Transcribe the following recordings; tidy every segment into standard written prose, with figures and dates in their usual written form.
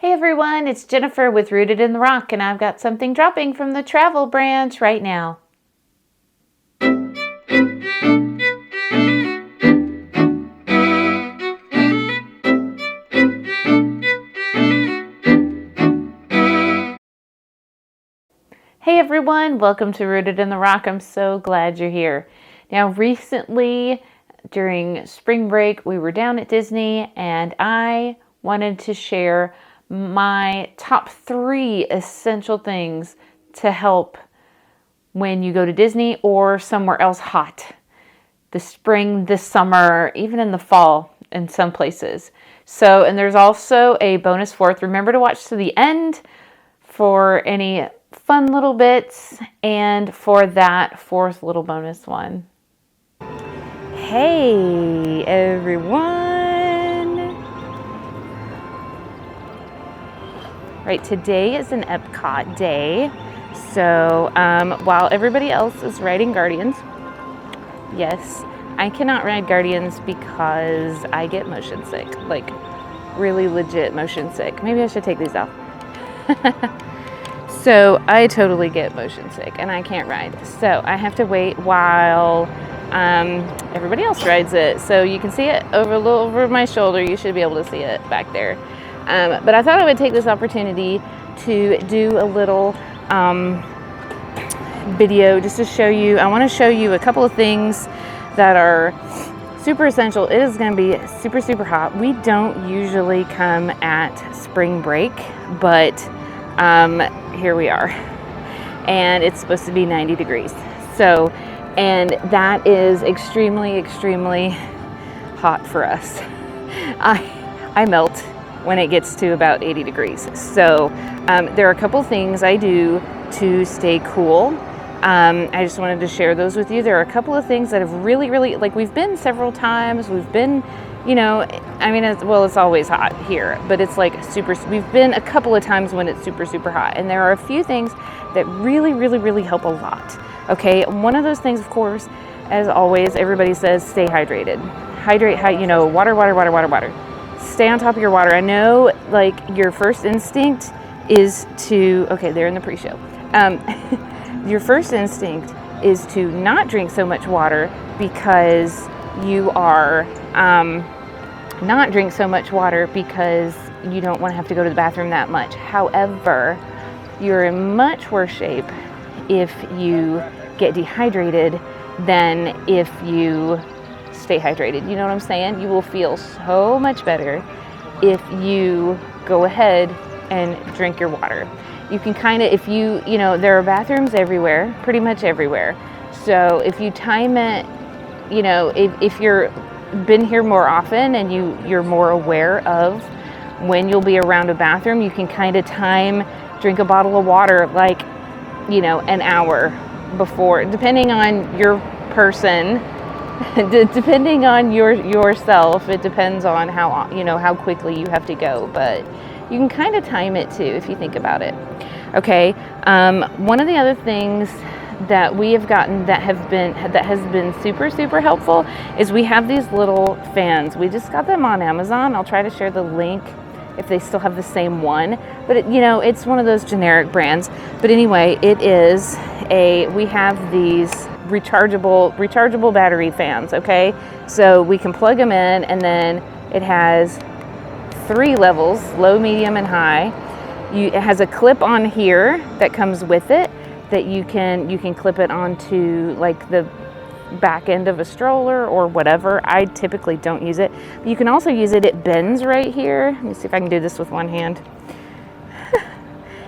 Hey everyone, it's Jennifer with Rooted in the Rock, and I've got something dropping from the travel branch right now. Hey everyone, welcome to Rooted in the Rock. I'm so glad you're here. Now, recently during spring break, we were down at Disney, and I wanted to share my top 3 essential things to help when you go to Disney or somewhere else hot. The spring, this summer, even in the fall in some places. So, and there's also a bonus 4th. Remember to watch to the end for any fun little bits and for that 4th little bonus one. Hey everyone! Right, today is an Epcot day. So while everybody else is riding Guardians, yes, I cannot ride Guardians because I get motion sick, like really legit motion sick. Maybe I should take these off. So I totally get motion sick and I can't ride. So I have to wait while everybody else rides it. So you can see it over my shoulder. You should be able to see it back there. But I thought I would take this opportunity to do a little video just to show you. I want to show you a couple of things that are super essential. It is going to be super, super hot. We don't usually come at spring break, but here we are. And it's supposed to be 90 degrees. So, and that is extremely, extremely hot for us. I melt when it gets to about 80 degrees. So there are a couple things I do to stay cool. I just wanted to share those with you. There are a couple of things that have really, like we've been several times. We've been, I mean, it's always hot here, but it's like we've been a couple of times when it's super, super hot. And there are a few things that really, really, really help a lot. Okay. One of those things, of course, as always, everybody says, stay hydrated. Water. Stay on top of your water. I know, like, your first instinct is to, okay, they're in the pre-show. Your first instinct is to not drink so much water because you are not drink so much water because you don't want to have to go to the bathroom that much. However, you're in much worse shape if you get dehydrated than if you stay hydrated. You know what I'm saying? You will feel so much better if you go ahead and drink your water. You can kind of, there are bathrooms everywhere, pretty much everywhere. So if you time it, if you're been here more often and you're more aware of when you'll be around a bathroom, you can kind of drink a bottle of water like, an hour before, depending on your person. Depending on yourself, it depends on how quickly you have to go, but you can kind of time it too if you think about it. Okay, one of the other things that we have gotten that has been super, super helpful is we have these little fans. We just got them on Amazon. I'll try to share the link if they still have the same one, but it's one of those generic brands. But anyway, we have these rechargeable battery fans. Okay, so we can plug them in, and then it has 3 levels: low, medium, and high. It has a clip on here that comes with it that you can clip it onto like the back end of a stroller or whatever. I typically don't use it, but you can also use it. It bends right here. Let me see if I can do this with one hand.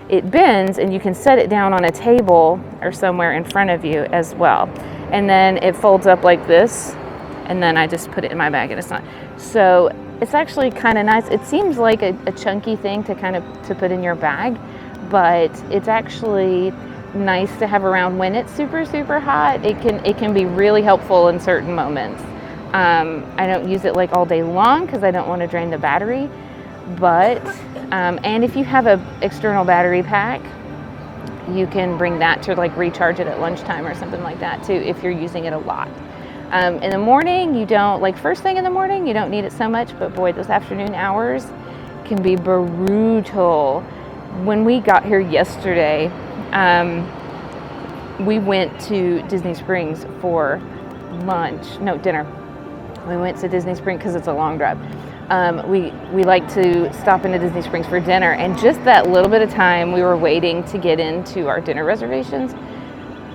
It bends, and you can set it down on a table or somewhere in front of you as well. And then it folds up like this, and then I just put it in my bag, and it's not. So it's actually kind of nice. It seems like a chunky thing to put in your bag, but it's actually nice to have around when it's super, super hot. It can be really helpful in certain moments. I don't use it like all day long because I don't want to drain the battery, but and if you have an external battery pack, you can bring that to like recharge it at lunchtime or something like that too if you're using it a lot. In the morning, you don't, like first thing in the morning, you don't need it so much, but boy, those afternoon hours, can be brutal. When we got here yesterday, we went to Disney Springs for dinner. We went to Disney Springs because it's a long drive. We like to stop into Disney Springs for dinner, and just that little bit of time we were waiting to get into our dinner reservations,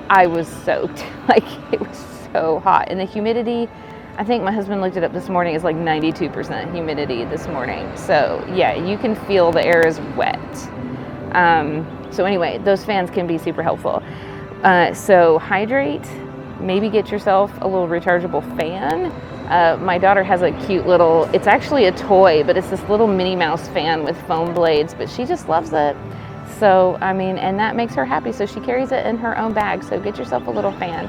I was soaked. Like, it was so hot. And the humidity, I think my husband looked it up this morning, is like 92% humidity this morning. So yeah, you can feel the air is wet. So anyway, those fans can be super helpful. So hydrate, maybe get yourself a little rechargeable fan. My daughter has a cute little, it's actually a toy, but it's this little Minnie Mouse fan with foam blades, but she just loves it. So, I mean, and that makes her happy, so she carries it in her own bag, so get yourself a little fan.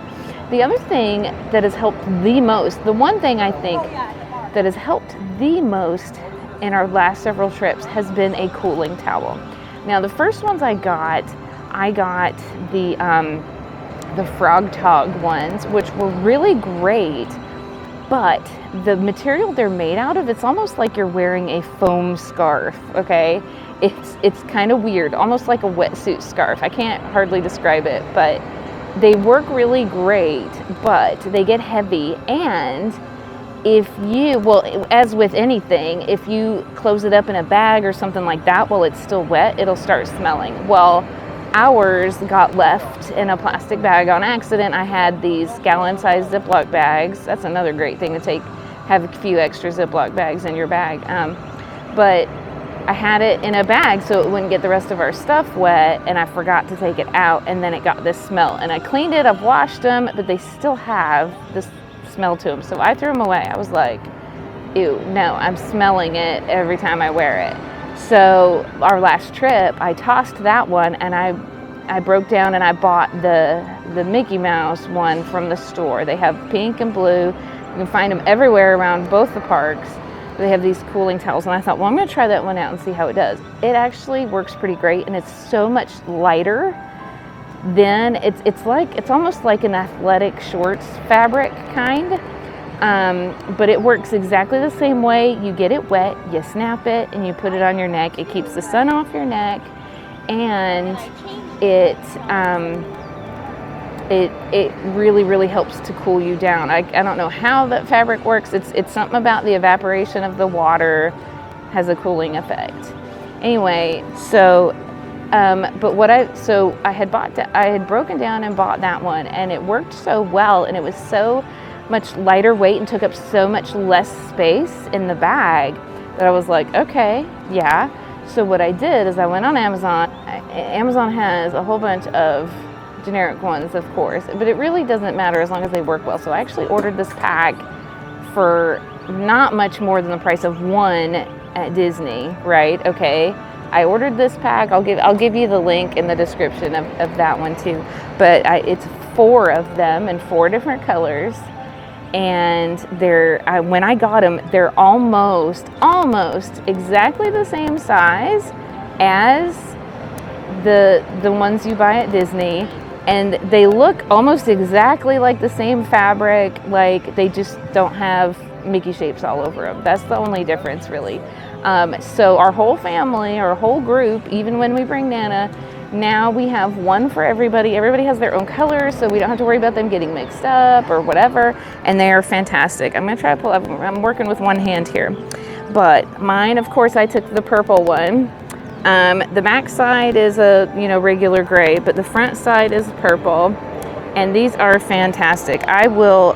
The other thing that has helped the most, the one thing I think that has helped the most in our last several trips has been a cooling towel. Now, the first ones I got the Frog Tog ones, which were really great, but the material they're made out of, it's almost like you're wearing a foam scarf, okay? It's kind of weird, almost like a wetsuit scarf. I can't hardly describe it, but they work really great, but they get heavy. And if you, well, as with anything, if you close it up in a bag or something like that while it's still wet, it'll start smelling. Well, ours got left in a plastic bag on accident. I had these gallon-sized Ziploc bags. That's another great thing to take, have a few extra Ziploc bags in your bag. But I had it in a bag so it wouldn't get the rest of our stuff wet, and I forgot to take it out, and then it got this smell. And I cleaned it, I've washed them, but they still have this smell to them. So I threw them away. I was like, ew, no, I'm smelling it every time I wear it. So our last trip, I tossed that one, and I broke down and I bought the Mickey Mouse one from the store. They have pink and blue. You can find them everywhere around both the parks. They have these cooling towels, and I thought, well, I'm going to try that one out and see how it does. It actually works pretty great, and it's so much lighter than it's almost like an athletic shorts fabric kind. But it works exactly the same way. You get it wet, you snap it, and you put it on your neck. It keeps the sun off your neck, and it really, really helps to cool you down. I don't know how that fabric works. It's something about the evaporation of the water has a cooling effect. Anyway, so I had broken down and bought that one, and it worked so well, and it was so much lighter weight and took up so much less space in the bag that I was like, okay, yeah. So what I did is I went on Amazon. Amazon has a whole bunch of generic ones, of course, but it really doesn't matter as long as they work well. So I actually ordered this pack for not much more than the price of one at Disney, right? Okay. I ordered this pack. I'll give you the link in the description of that one too. But it's 4 of them in 4 different colors. And when I got them, they're almost exactly the same size as the ones you buy at Disney, and they look almost exactly like the same fabric, like they just don't have Mickey shapes all over them. That's the only difference, really. So our whole family, our whole group, even when we bring Nana, now we have one for everybody. Everybody has their own colors, so we don't have to worry about them getting mixed up or whatever, and they are fantastic. I'm going to try to pull up. I'm working with one hand here. But mine, of course, I took the purple one. The back side is a regular gray, but the front side is purple, and these are fantastic. I will,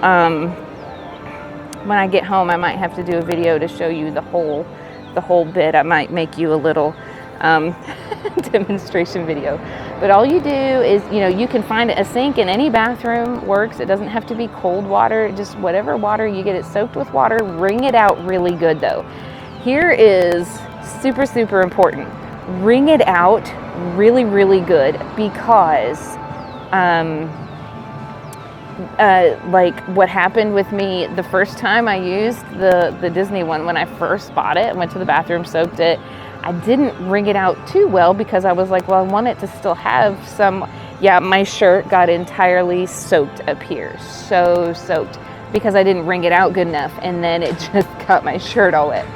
when I get home, I might have to do a video to show you the whole bit. I might make you a little demonstration video. But all you do is, you can find a sink in any bathroom works. It doesn't have to be cold water, just whatever water you get it soaked with water. Wring it out really good though. Here is super, super important. Wring it out really, really good, because like what happened with me the first time I used the Disney one, when I first bought it, went to the bathroom, soaked it. I didn't wring it out too well because I was like, well, I want it to still have some, my shirt got entirely soaked up here, so soaked, because I didn't wring it out good enough, and then it just got my shirt all wet.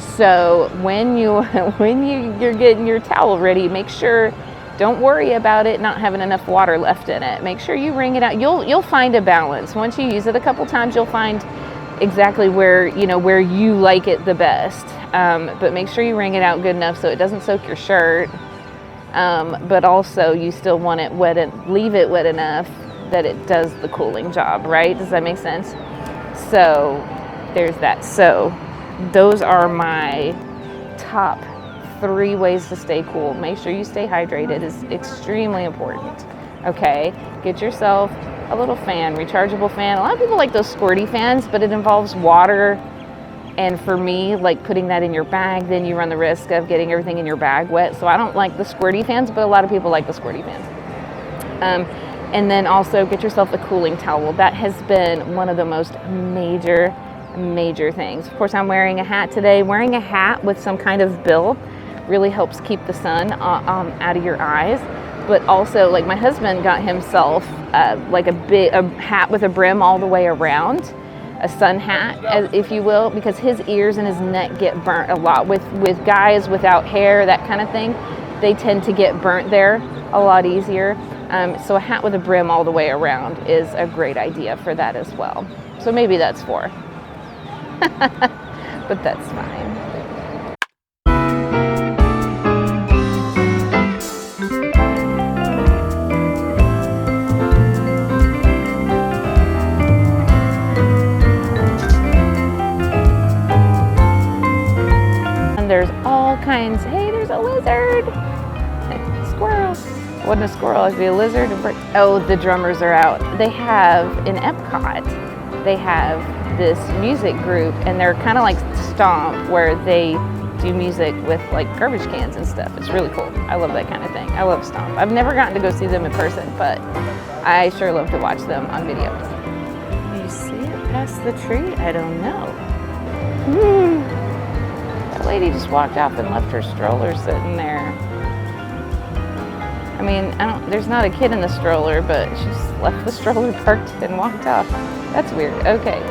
So when you're getting your towel ready, make sure, don't worry about it not having enough water left in it. Make sure you wring it out. You'll find a balance. Once you use it a couple times, you'll find exactly where you like it the best. But make sure you wring it out good enough so it doesn't soak your shirt. But also you still want it wet and leave it wet enough that it does the cooling job, right? Does that make sense? So there's that. So those are my top 3 ways to stay cool. Make sure you stay hydrated is extremely important. Okay, get yourself a little fan, rechargeable fan. A lot of people like those squirty fans, but it involves water. And for me, like putting that in your bag, then you run the risk of getting everything in your bag wet. So I don't like the squirty fans, but a lot of people like the squirty fans. And then also get yourself a cooling towel. That has been one of the most major things. Of course, I'm wearing a hat today. Wearing a hat with some kind of bill really helps keep the sun out of your eyes. But also, like my husband got himself like a hat with a brim all the way around, a sun hat, if you will, because his ears and his neck get burnt a lot. With guys without hair, that kind of thing, they tend to get burnt there a lot easier. So a hat with a brim all the way around is a great idea for that as well. So maybe that's 4. But that's fine. And there's all kinds. Hey, there's a lizard. Squirrel. Wasn't a squirrel, it'd be a lizard. Oh, the drummers are out. They have, in Epcot, they have this music group, and they're kind of like Stomp, where they do music with like garbage cans and stuff. It's really cool. I love that kind of thing. I love Stomp. I've never gotten to go see them in person, but I sure love to watch them on video. You see it past the tree? I don't know. That lady just walked off and left her stroller sitting there. I mean, there's not a kid in the stroller, but she just left the stroller parked and walked off. That's weird. Okay.